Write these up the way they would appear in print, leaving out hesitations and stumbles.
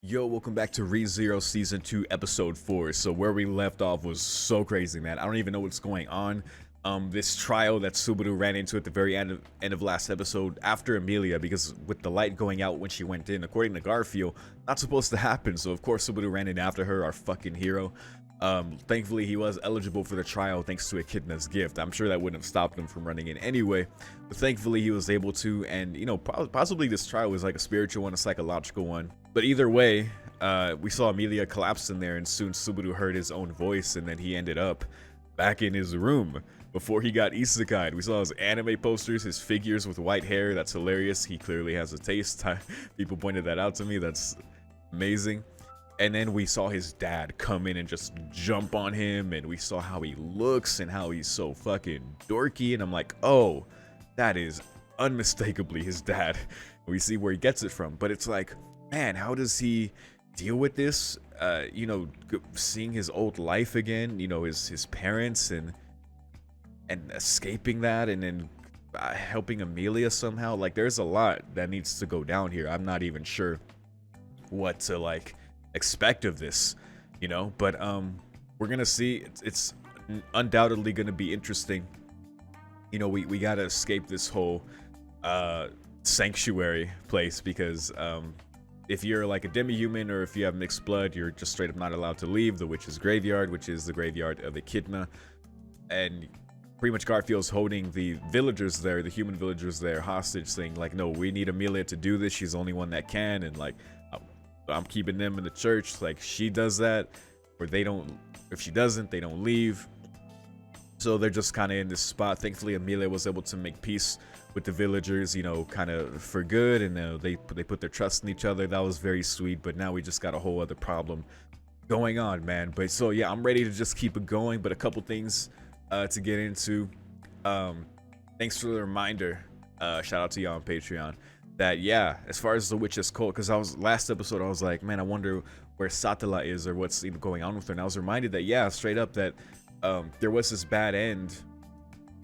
Yo, welcome back to ReZero Season 2, Episode 4. So where we left off was so crazy, man. I don't even know what's going on. This trial that Subaru ran into at the very end of last episode after Amelia, because with the light going out when she went in, according to Garfield, not supposed to happen. So of course Subaru ran in after her, our fucking hero. Thankfully he was eligible for the trial thanks to Echidna's gift. I'm sure that wouldn't have stopped him from running in anyway, but thankfully he was able to. And you know, possibly this trial was like a spiritual one, a psychological one. But either way, we saw Amelia collapse in there, and soon Subaru heard his own voice, and then he ended up back in his room before he got isekai'd. We saw his anime posters, his figures with white hair. That's hilarious. He clearly has a taste. People pointed that out to me. That's amazing. And then we saw his dad come in and just jump on him, and we saw how he looks and how he's so fucking dorky, and I'm like, oh, that is unmistakably his dad. We see where he gets it from, but it's like, man, how does he deal with this? You know, seeing his old life again, you know, his parents, and escaping that, and then helping Amelia somehow. Like, there's a lot that needs to go down here. I'm not even sure what to like expect of this, you know, but we're gonna see. It's undoubtedly gonna be interesting. You know, we gotta escape this whole sanctuary place, because if you're like a demi-human or if you have mixed blood, you're just straight up not allowed to leave the witch's graveyard, which is the graveyard of Echidna. And pretty much Garfield's holding the villagers there, the human villagers there, hostage, saying like, no, we need Amelia to do this. She's the only one that can, and like, I'm keeping them in the church. Like, she does that, or they don't. If she doesn't, they don't leave. So they're just kind of in this spot. Thankfully, Amelia was able to make peace with the villagers, you know, kind of for good, and they put their trust in each other. That was very sweet. But now we just got a whole other problem going on, man. But so yeah, I'm ready to just keep it going. But a couple things to get into. Thanks for the reminder. Shout out to y'all on Patreon. That, yeah, as far as the witch's cult, because last episode I was like, man, I wonder where Satala is or what's even going on with her. And I was reminded that, yeah, straight up, that there was this bad end.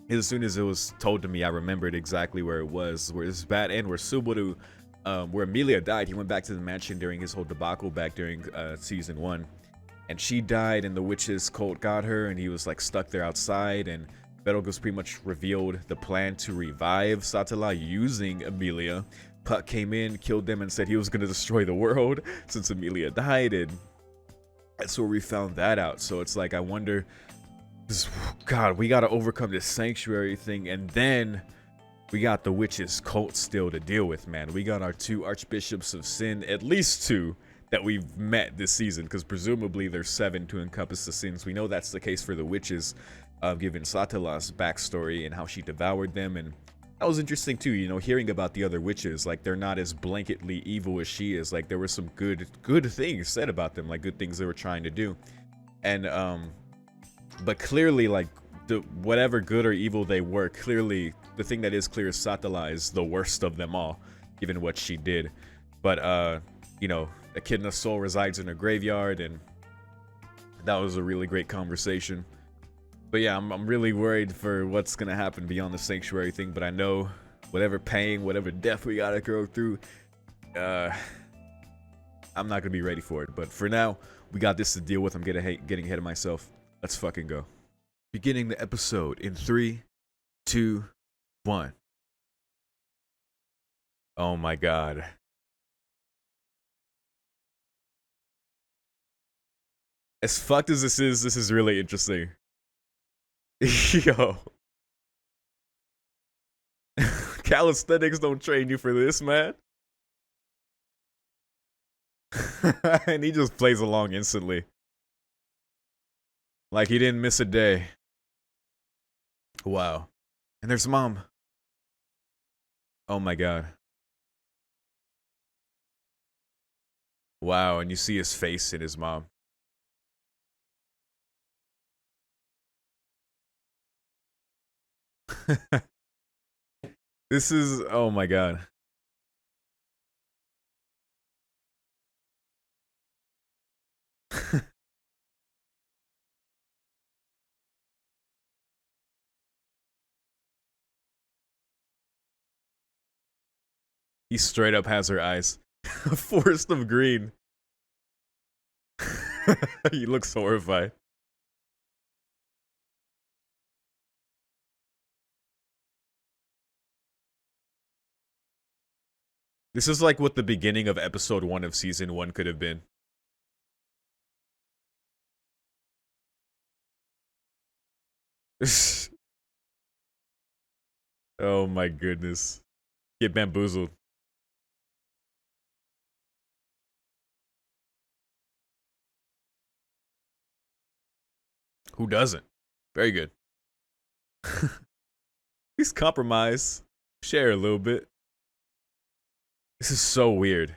As soon as it was told to me, I remembered exactly where it was. Where this bad end, where Subaru, where Amelia died. He went back to the mansion during his whole debacle back during season 1, and she died, and the witch's cult got her, and he was like stuck there outside. And Betelgeuse pretty much revealed the plan to revive Satala using Amelia. Puck came in, killed them, and said he was going to destroy the world since Amelia died, and that's where we found that out. So it's like, I wonder, God, we got to overcome this sanctuary thing, and then we got the witch's cult still to deal with, man. We got our 2 archbishops of sin, at least 2, that we've met this season, because presumably there's 7 to encompass the sins. We know that's the case for the witches, given Satala's backstory and how she devoured them. And that was interesting too, you know, hearing about the other witches. Like, they're not as blanketly evil as she is. Like, there were some good things said about them, like good things they were trying to do. And but clearly, like, whatever good or evil they were, clearly the thing that is clear is Satala is the worst of them all, given what she did. But you know, Echidna's soul resides in her graveyard, and that was a really great conversation. But yeah, I'm really worried for what's gonna happen beyond the sanctuary thing. But I know whatever pain, whatever death we gotta go through, I'm not gonna be ready for it. But for now, we got this to deal with. I'm getting ahead of myself. Let's fucking go. Beginning the episode in 3, 2, 1. Oh my god. As fucked as this is really interesting. Yo. Calisthenics don't train you for this, man. And he just plays along instantly. Like he didn't miss a day. Wow. And there's mom. Oh my god. Wow, and you see his face in his mom. This is, oh my god. He straight up has her eyes. A forest of green. He looks horrified. This is like what the beginning of episode 1 of season 1 could have been. Oh my goodness. Get bamboozled. Who doesn't? Very good. Please compromise. Share a little bit. This is so weird.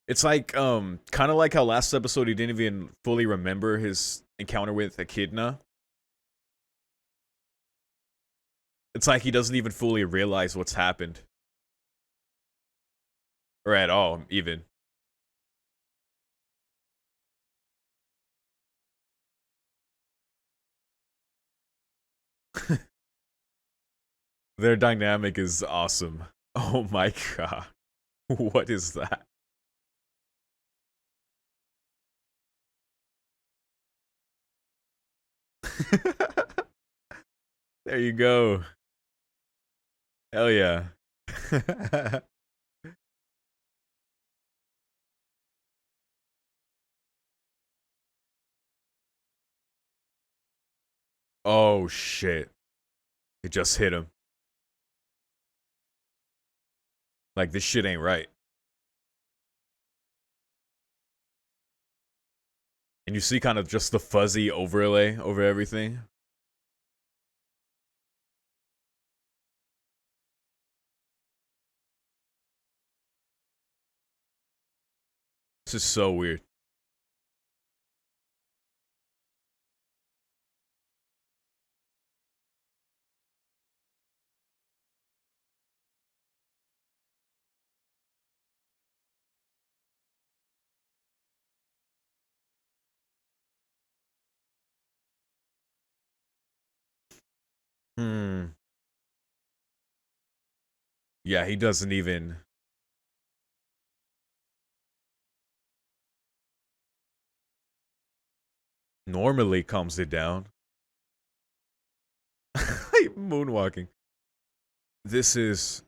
It's like, kind of like how last episode he didn't even fully remember his encounter with Echidna. It's like he doesn't even fully realize what's happened. Or at all, even. Their dynamic is awesome. Oh my god. What is that? There you go. Hell yeah. Oh shit. It just hit him. Like, this shit ain't right. And you see kind of just the fuzzy overlay over everything. This is so weird. Hmm. Yeah, he doesn't even normally calms it down. Moonwalking. This is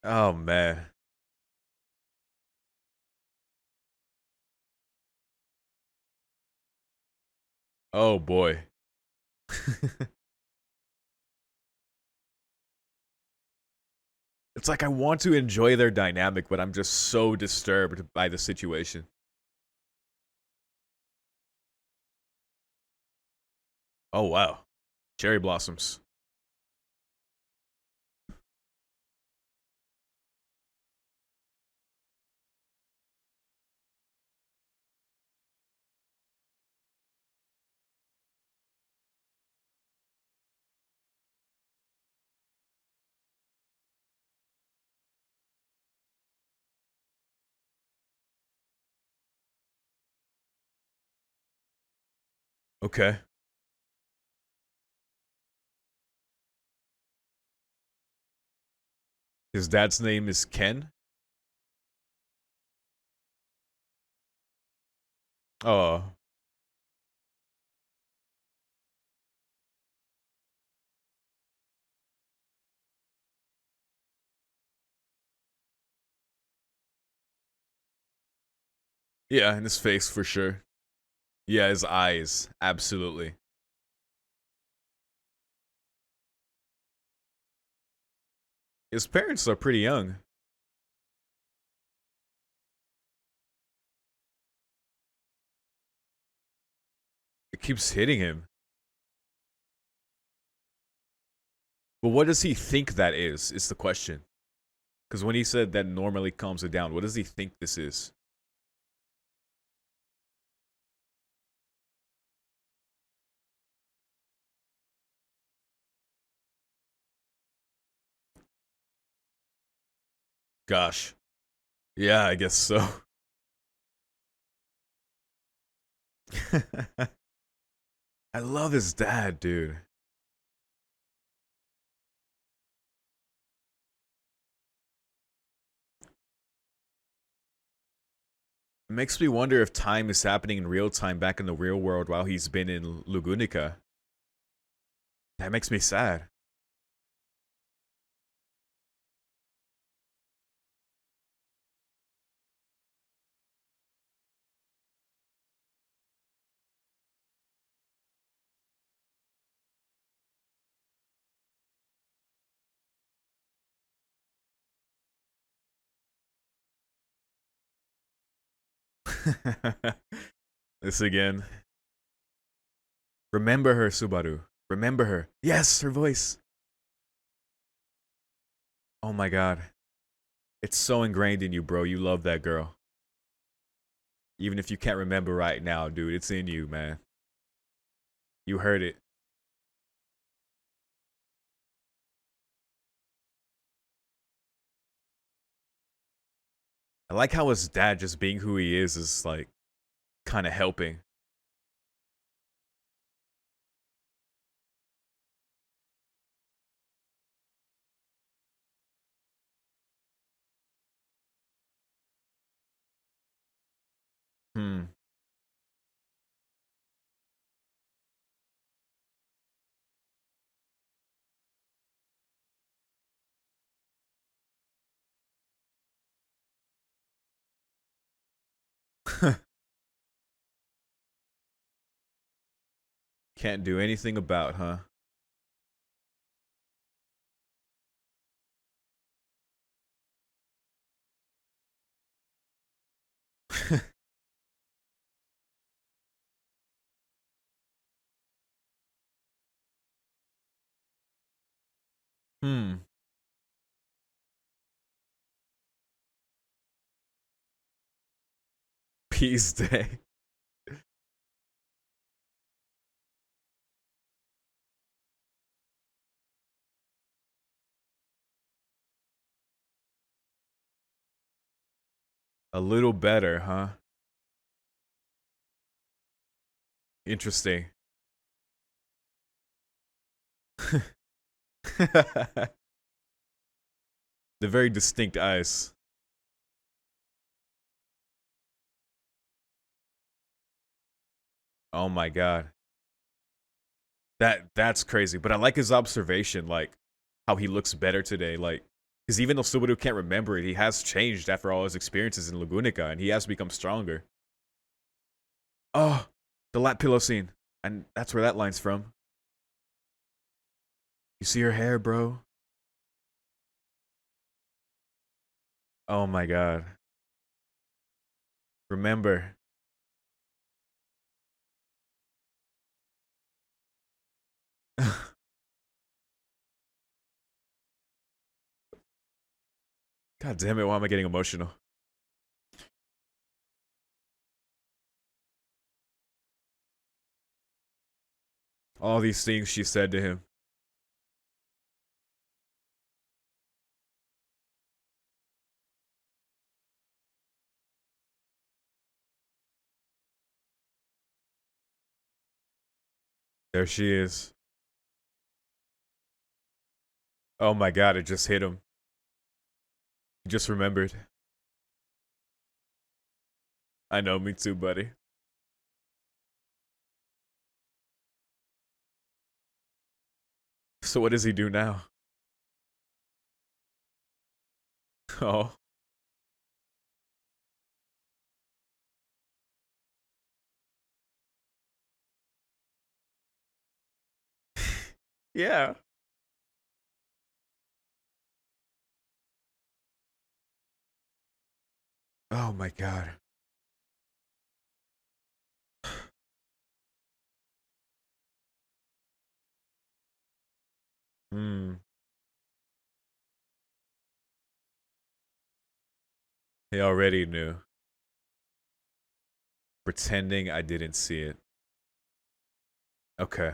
oh man. Oh boy. It's like I want to enjoy their dynamic, but I'm just so disturbed by the situation. Oh wow. Cherry blossoms. Okay. His dad's name is Ken. Oh. Yeah, in his face for sure. Yeah, his eyes. Absolutely. His parents are pretty young. It keeps hitting him. But what does he think that is the question. Because when he said that normally calms it down, what does he think this is? Gosh. Yeah, I guess so. I love his dad, dude. It makes me wonder if time is happening in real time back in the real world while he's been in Lugunica. That makes me sad. This again. Remember her, Subaru. Remember her. Yes, her voice. Oh my god. It's so ingrained in you, bro. You love that girl. Even if you can't remember right now, dude, it's in you, man. You heard it. I like how his dad just being who he is like kind of helping. Hmm. Can't do anything about, huh? Hmm. Peace day. A little better, huh? Interesting. The very distinct eyes. Oh my god. That's crazy. But I like his observation, like how he looks better today. Like, because even though Subaru can't remember it, he has changed after all his experiences in Lagunica, and he has become stronger. Oh, the lap pillow scene, and that's where that line's from. You see her hair, bro? Oh my god. Remember. God damn it! Why am I getting emotional? All these things she said to him. There she is. Oh my god! It just hit him. He just remembered. I know, me too, buddy. So what does he do now? Oh, yeah. Oh my god. Hmm. He already knew. Pretending I didn't see it. Okay.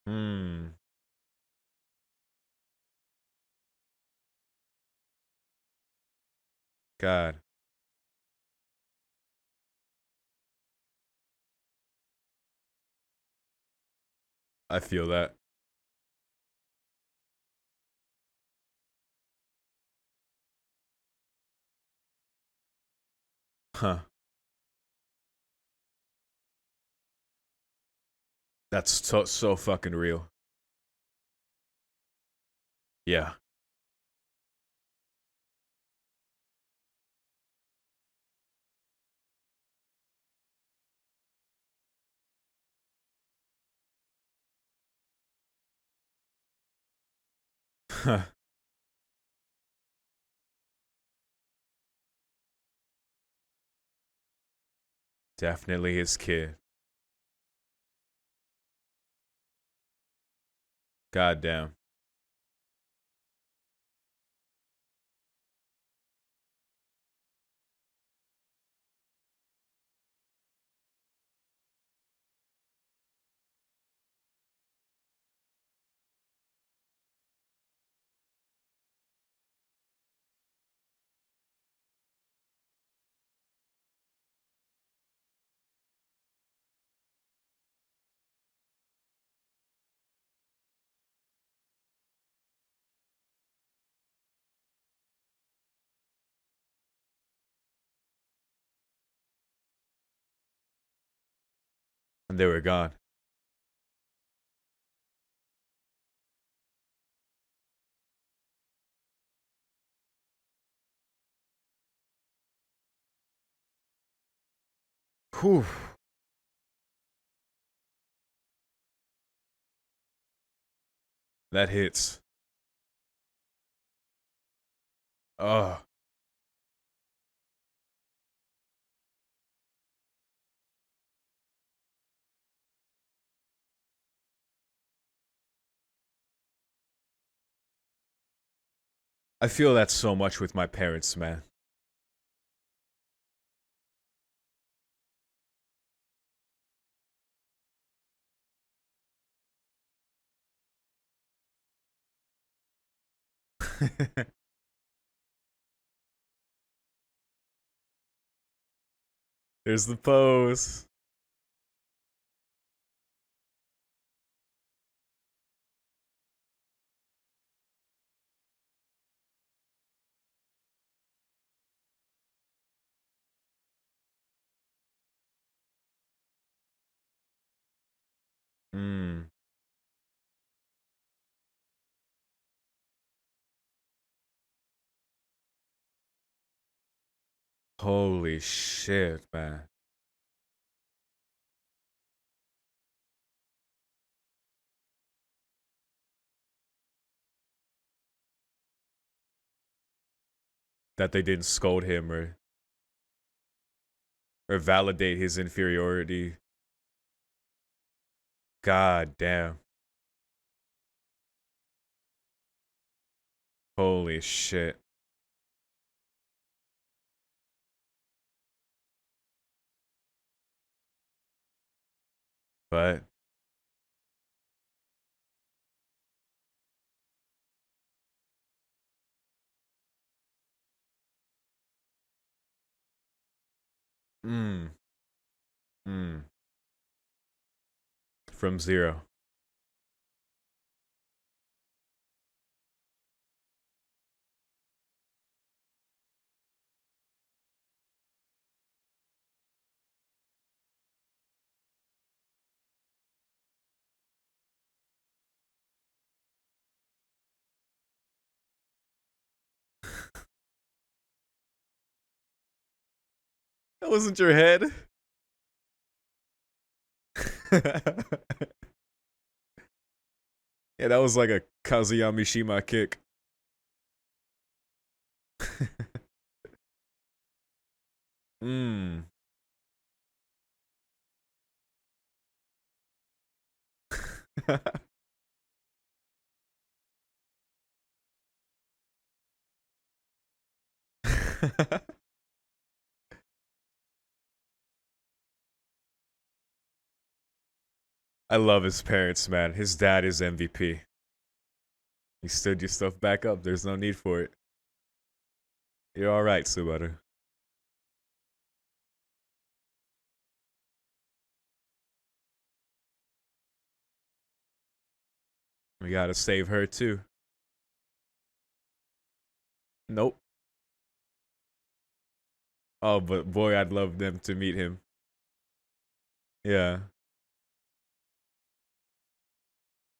Hmm. God, I feel that. Huh. That's so fucking real. Yeah. Definitely his kid. God damn. And they were gone. Whew. That hits. Oh, I feel that so much with my parents, man. There's the pose. Mm. Holy shit, man. That they didn't scold him or validate his inferiority. God damn. Holy shit. But mm, mm, from zero. That wasn't your head. Yeah, that was like a Kazuya Mishima kick. Mm. I love his parents, man. His dad is MVP. He stood your stuff back up. There's no need for it. You're all right, Subaru. We gotta save her too. Nope. Oh, but boy, I'd love them to meet him. Yeah,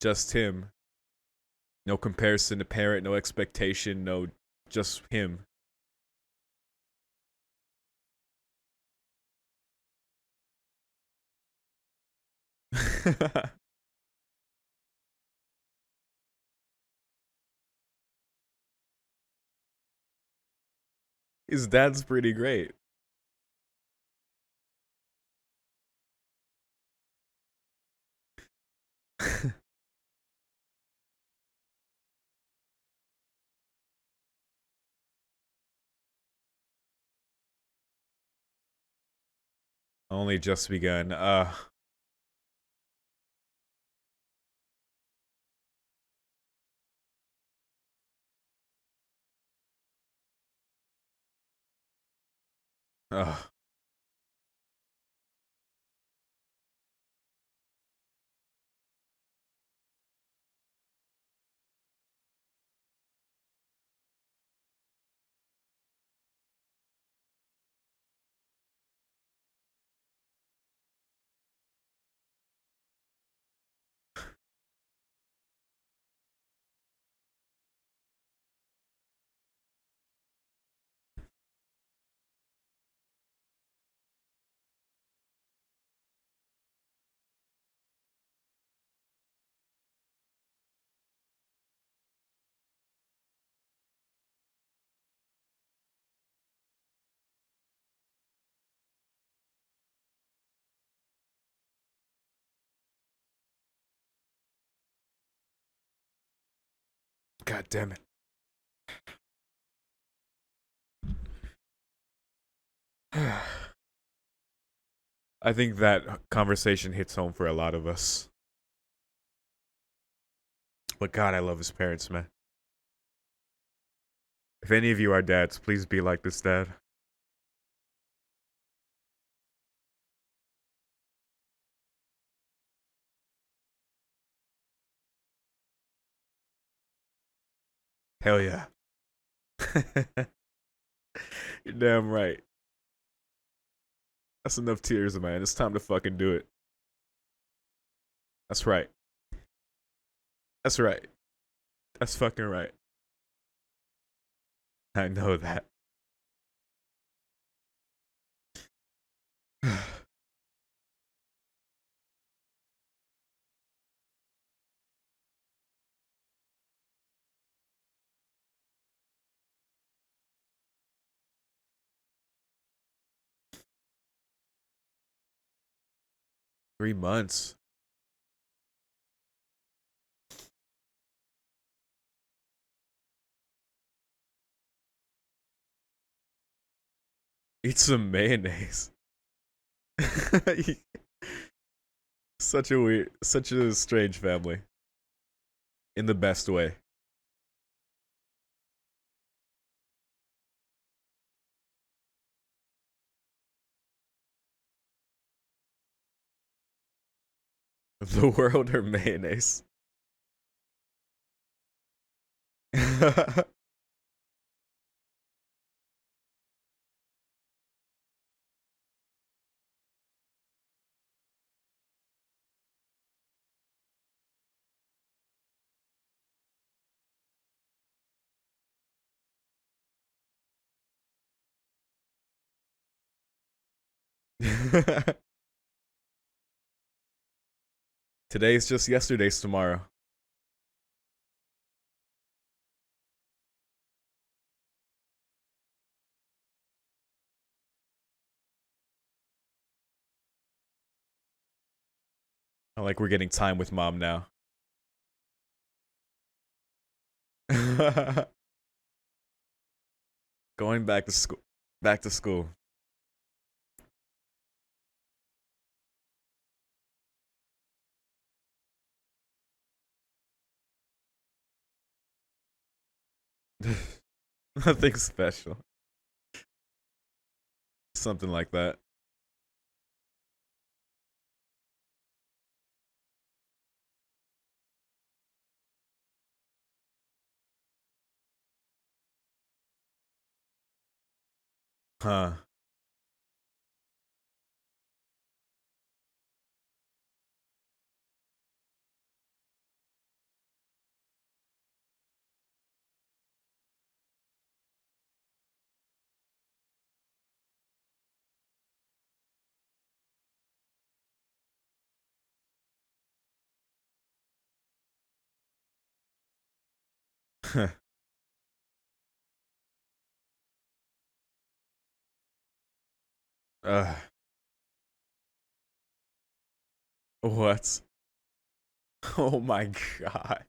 just him. No comparison to parent, no expectation, no, just him. His dad's pretty great. Only just begun. Uh, God damn it. I think that conversation hits home for a lot of us. But God, I love his parents, man. If any of you are dads, please be like this dad. Hell yeah. You're damn right. That's enough tears, man. It's time to fucking do it. That's right. That's right. That's fucking right. I know that. 3 months. Eat some mayonnaise. Such a weird, such a strange family. In the best way. The world or mayonnaise? Today's just yesterday's tomorrow. I like we're getting time with mom now. Going back to school. Back to school. Nothing special. Something like that. Huh. uh, what? Oh my god.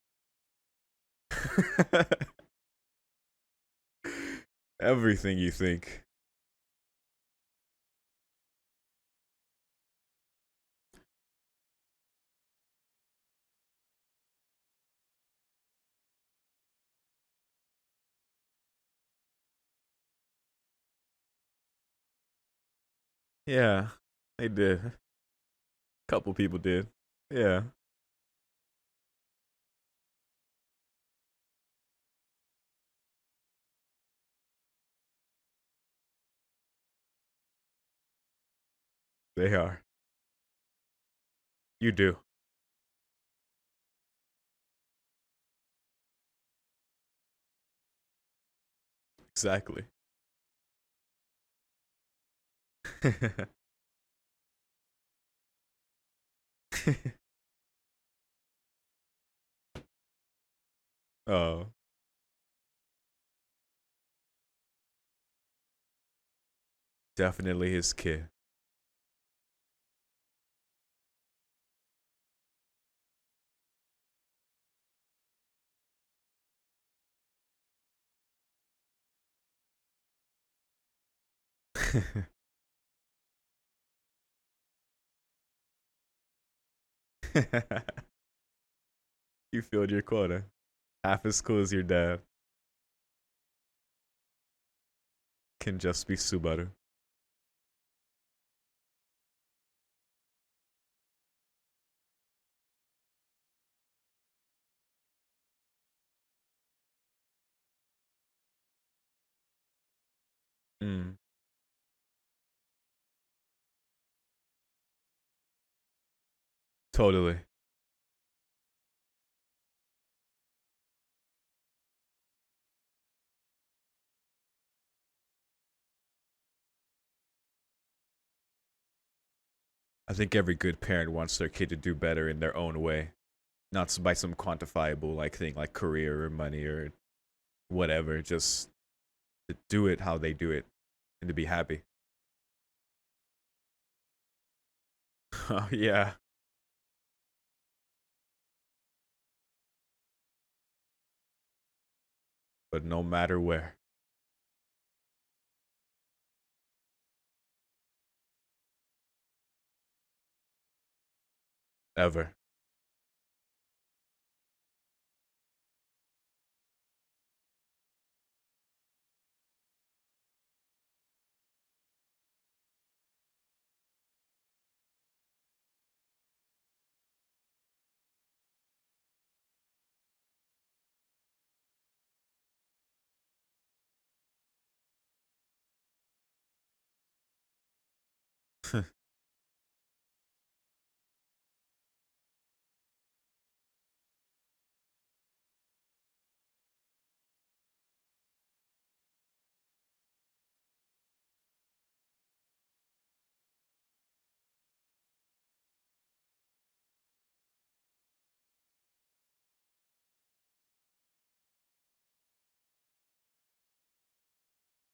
Everything you think. Yeah, they did. Couple people did. Yeah, they are. You do. Exactly. Oh, definitely his kid. You filled your quota. Half as cool as your dad. Can just be Subaru. Mm, totally. I think every good parent wants their kid to do better in their own way, not by some quantifiable like thing like career or money or whatever. Just to do it how they do it and to be happy. Oh yeah, but no matter where, ever.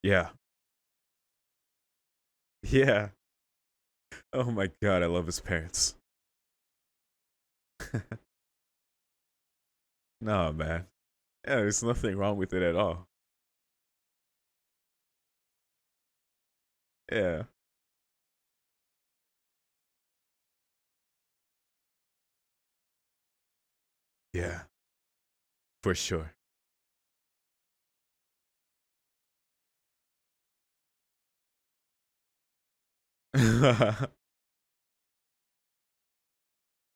Yeah, yeah. Oh my god, I love his parents. No man, yeah, there's nothing wrong with it at all. Yeah, yeah, for sure.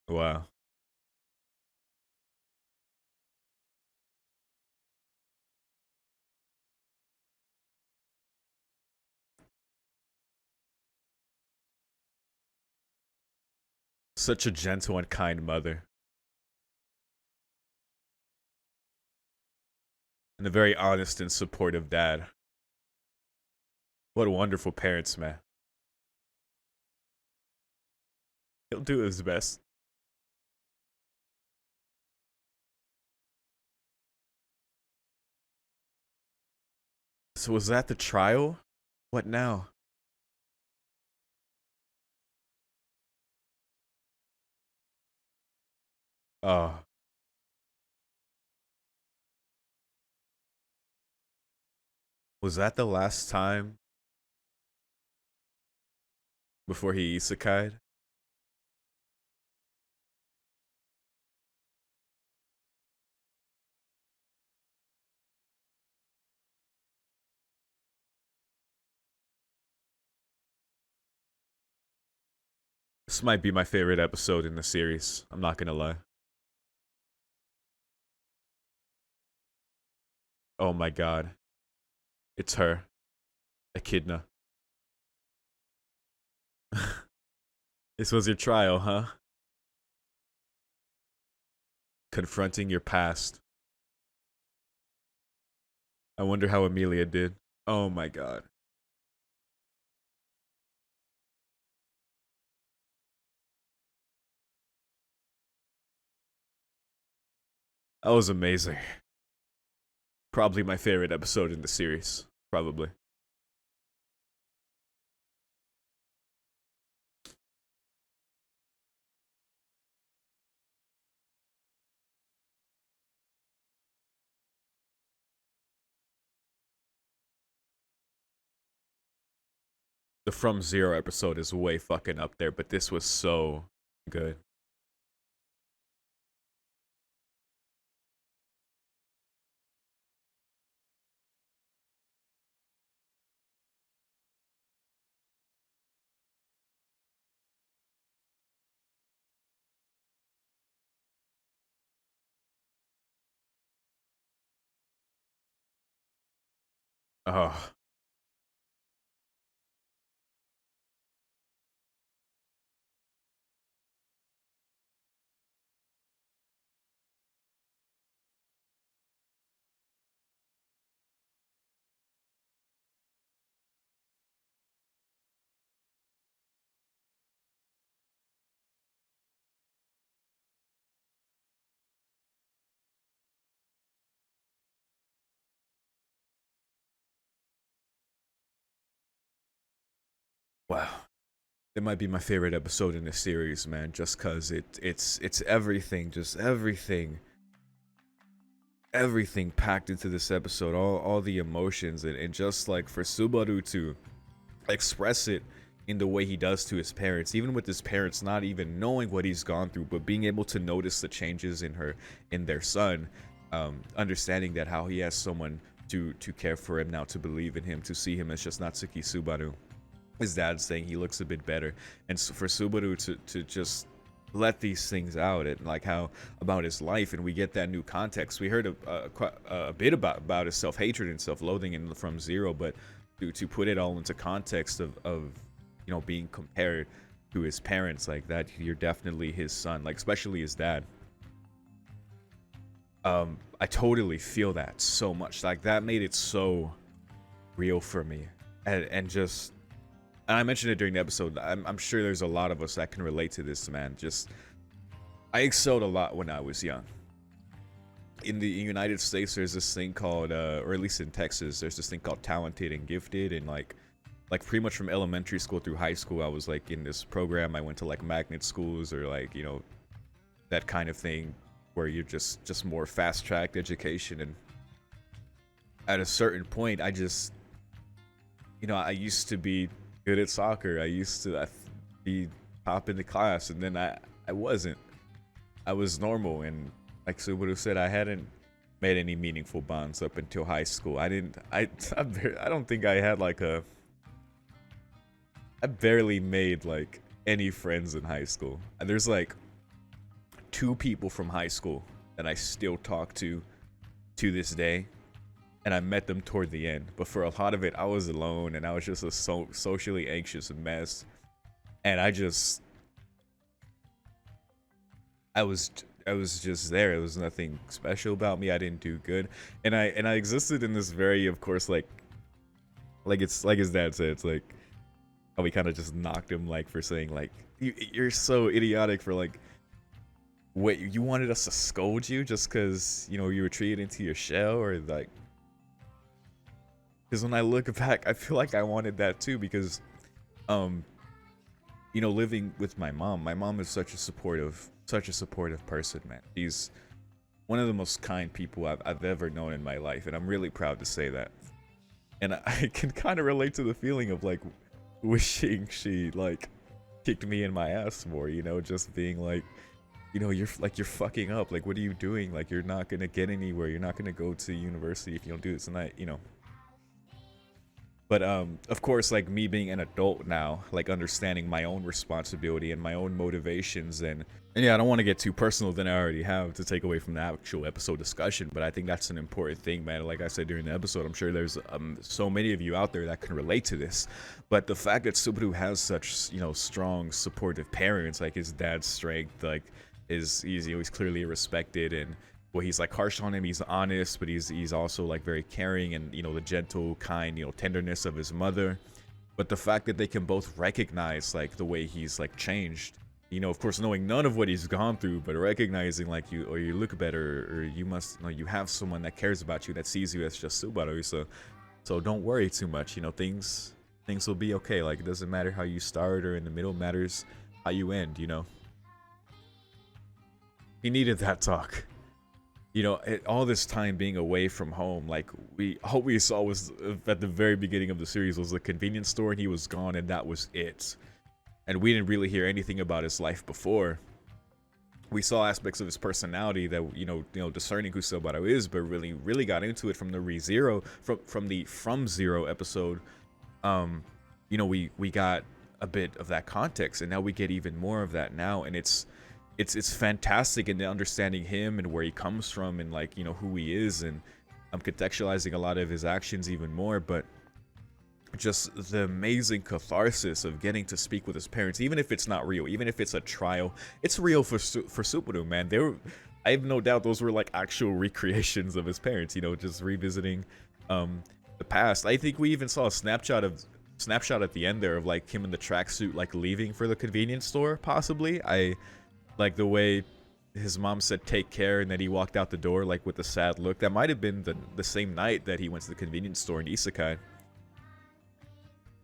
Wow. Such a gentle and kind mother. And a very honest and supportive dad. What wonderful parents, man. He'll do his best. So was that the trial? What now? Oh, was that the last time before he isekai'd? This might be my favorite episode in the series. I'm not gonna lie. Oh my god. It's her. Echidna. This was your trial, huh? Confronting your past. I wonder how Amelia did. Oh my god. That was amazing. Probably my favorite episode in the series. Probably. The From Zero episode is way fucking up there, but this was so good. Oh, wow. It might be my favorite episode in the series, man, just cuz it's everything, just everything packed into this episode, all the emotions and just like for Subaru to express it in the way he does to his parents, even with his parents not even knowing what he's gone through, but being able to notice the changes in their son, understanding that how he has someone to care for him now, to believe in him, to see him as just Natsuki Subaru. His dad saying he looks a bit better, and so for Subaru to just let these things out, and like how about his life, and we get that new context. We heard a bit about his self-hatred and self-loathing in From Zero, but to put it all into context of being compared to his parents, like that, you're definitely his son, like especially his dad. I totally feel that so much, like that made it so real for me, and just, and I mentioned it during the episode. I'm sure there's a lot of us that can relate to this, man. Just, I excelled a lot when I was young. In the United States, there's this thing called, or at least in Texas, there's this thing called talented and gifted, and like pretty much from elementary school through high school, I was like in this program. I went to like magnet schools, or like that kind of thing, where you're just more fast tracked education. And at a certain point, I just, I used to be good at soccer. I used to be top in the class, and then I wasn't. I was normal, and like Subaru said, I hadn't made any meaningful bonds up until high school. I didn't. I don't think I had like a. I barely made like any friends in high school. And there's like two people from high school that I still talk to this day, and I met them toward the end. But for a lot of it, I was alone, and I was just a socially anxious mess. And I was just there. It was nothing special about me. I didn't do good, and I existed in this very, of course, like it's like his dad said. It's like how we kind of just knocked him like for saying like you're so idiotic for like. Wait, you wanted us to scold you just because, you know, you retreated into your shell, or like, because when I look back, I feel like I wanted that too, because, you know, living with my mom is such a supportive person, man. She's one of the most kind people I've ever known in my life, and I'm really proud to say that. And I can kind of relate to the feeling of like wishing she like kicked me in my ass more, you know, just being like, you know, you're fucking up. Like, what are you doing? Like, you're not gonna get anywhere. You're not gonna go to university if you don't do this. And you know. But of course, like me being an adult now, like understanding my own responsibility and my own motivations, and yeah, I don't want to get too personal than I already have to take away from the actual episode discussion. But I think that's an important thing, man. Like I said during the episode, I'm sure there's so many of you out there that can relate to this. But the fact that Subaru has such, you know, strong, supportive parents, like his dad's strength, like he's always clearly respected, and well, he's like harsh on him, he's honest, but he's also like very caring, and you know, the gentle, kind, you know, tenderness of his mother. But the fact that they can both recognize like the way he's like changed, you know, of course knowing none of what he's gone through, but recognizing like you look better, or you must, you know, you have someone that cares about you, that sees you as just Subaru. So don't worry too much, you know, things will be okay. Like, it doesn't matter how you start or in the middle, matters how you end, you know. He needed that talk. You know, all this time being away from home, like all we saw was at the very beginning of the series was the convenience store, and he was gone, and that was it. And we didn't really hear anything about his life before. We saw aspects of his personality that, you know, discerning who Subaru is, but really got into it from the From Zero episode. You know, we got a bit of that context, and now we get even more of that now, and it's fantastic in understanding him and where he comes from, and like, you know, who he is, and I'm contextualizing a lot of his actions even more. But just the amazing catharsis of getting to speak with his parents, even if it's not real, even if it's a trial, it's real for Subaru, man. I have no doubt those were like actual recreations of his parents, you know, just revisiting the past. I think we even saw a snapshot at the end there of like him in the tracksuit, like leaving for the convenience store, possibly. I like the way his mom said take care, and then he walked out the door like with a sad look. That might have been the same night that he went to the convenience store in Isekai.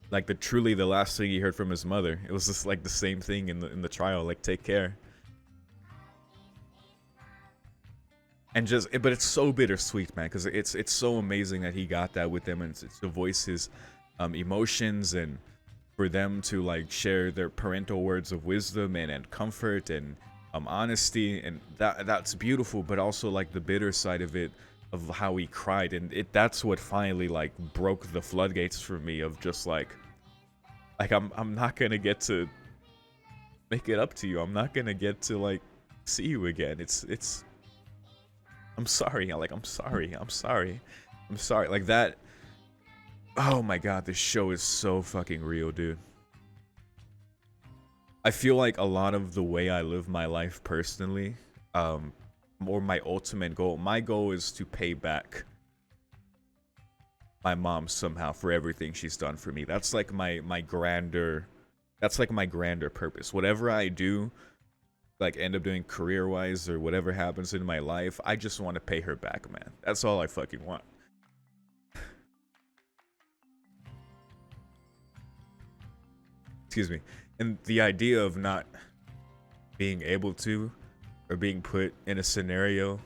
Like truly the last thing he heard from his mother. It was just like the same thing in the trial, like take care. And but it's so bittersweet, man, because it's so amazing that he got that with them, and it's to voice his emotions, and for them to like share their parental words of wisdom and comfort and honesty, and that's beautiful. But also like the bitter side of it, of how he cried, and that's what finally like broke the floodgates for me of just like I'm not gonna get to make it up to you. I'm not gonna get to like see you again. It's I'm sorry. I'm sorry like that. Oh my god, this show is so fucking real, dude. I feel like a lot of the way I live my life personally, or my ultimate goal, my goal is to pay back my mom somehow for everything she's done for me. That's like my grander purpose. Whatever I do, like end up doing career-wise or whatever happens in my life, I just want to pay her back, man. That's all I fucking want. Excuse me. And the idea of not being able to, or being put in a scenario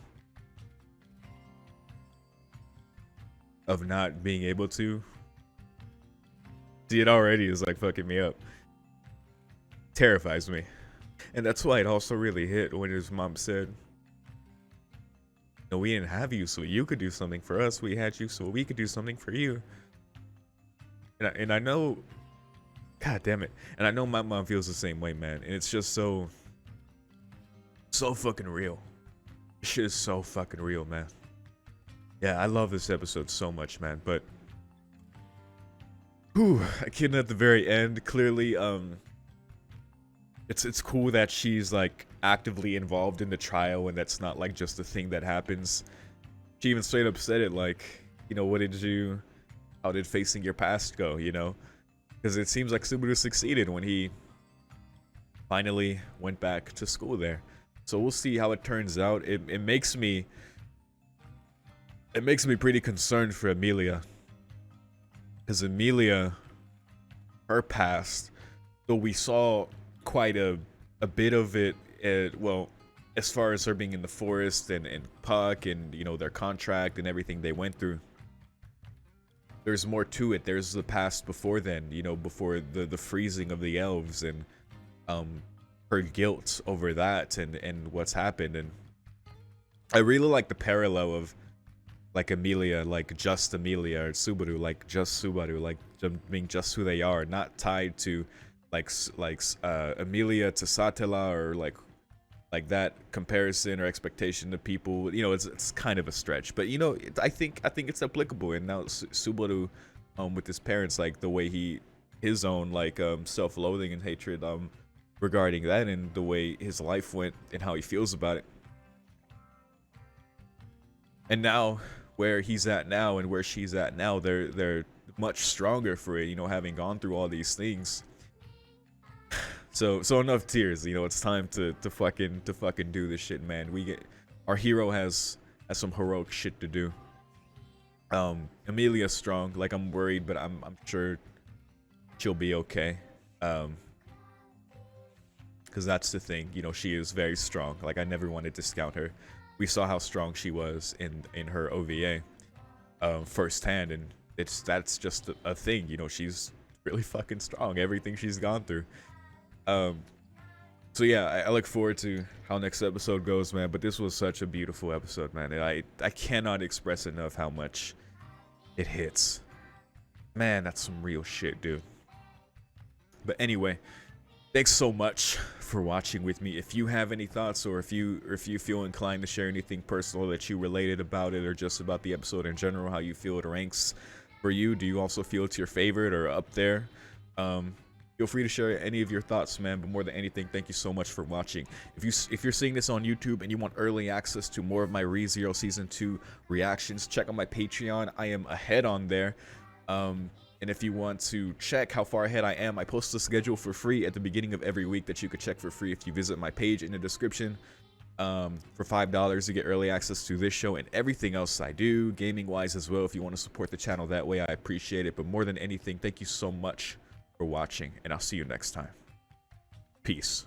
of not being able to, see, it already is like fucking me up. Terrifies me. And that's why it also really hit when his mom said, no, we didn't have you so you could do something for us. We had you so we could do something for you. And I know, God damn it. And I know my mom feels the same way, man. And it's just so fucking real. This shit is so fucking real, man. Yeah, I love this episode so much, man. But Echidna at the very end, clearly, it's cool that she's like actively involved in the trial, and that's not like just a thing that happens. She even straight up said it, like, you know, how did facing your past go, you know? Because it seems like Subaru succeeded when he finally went back to school there. So we'll see how it turns out. It makes me pretty concerned for Emilia. Because Emilia, her past, though we saw quite a bit of it, well, as far as her being in the forest and Puck and, you know, their contract and everything they went through, there's more to it. There's the past before then, you know, before the freezing of the elves, and her guilt over that and what's happened. And I really like the parallel of like Emilia, like just Emilia, or Subaru, like just Subaru, like being just who they are, not tied to like Emilia to Satella, or like that comparison or expectation to people. You know, it's kind of a stretch, but you know, I think it's applicable. And now Subaru, with his parents, like the way his own like self-loathing and hatred regarding that, and the way his life went and how he feels about it, and now where he's at now and where she's at now, they're much stronger for it, you know, having gone through all these things. So enough tears, you know. It's time to fucking do this shit, man. Our hero has some heroic shit to do. Emilia's strong. Like, I'm worried, but I'm sure she'll be okay. Because that's the thing, you know, she is very strong. Like, I never wanted to discount her. We saw how strong she was in her OVA firsthand, and that's just a thing, you know. She's really fucking strong. Everything she's gone through. So yeah, I look forward to how next episode goes, man. But this was such a beautiful episode, man, and I cannot express enough how much it hits. Man, that's some real shit, dude. But anyway, thanks so much for watching with me. If you have any thoughts, or if you feel inclined to share anything personal that you related about it, or just about the episode in general, how you feel it ranks for you, do you also feel it's your favorite or up there? Feel free to share any of your thoughts, man. But more than anything, thank you so much for watching. If you're seeing this on YouTube and you want early access to more of my ReZero Season 2 reactions, check out my Patreon. I am ahead on there. And if you want to check how far ahead I am, I post the schedule for free at the beginning of every week that you could check for free if you visit my page in the description. For $5 you get early access to this show and everything else I do, gaming wise as well. If you want to support the channel that way, I appreciate it. But more than anything, thank you so much for watching, and I'll see you next time. Peace.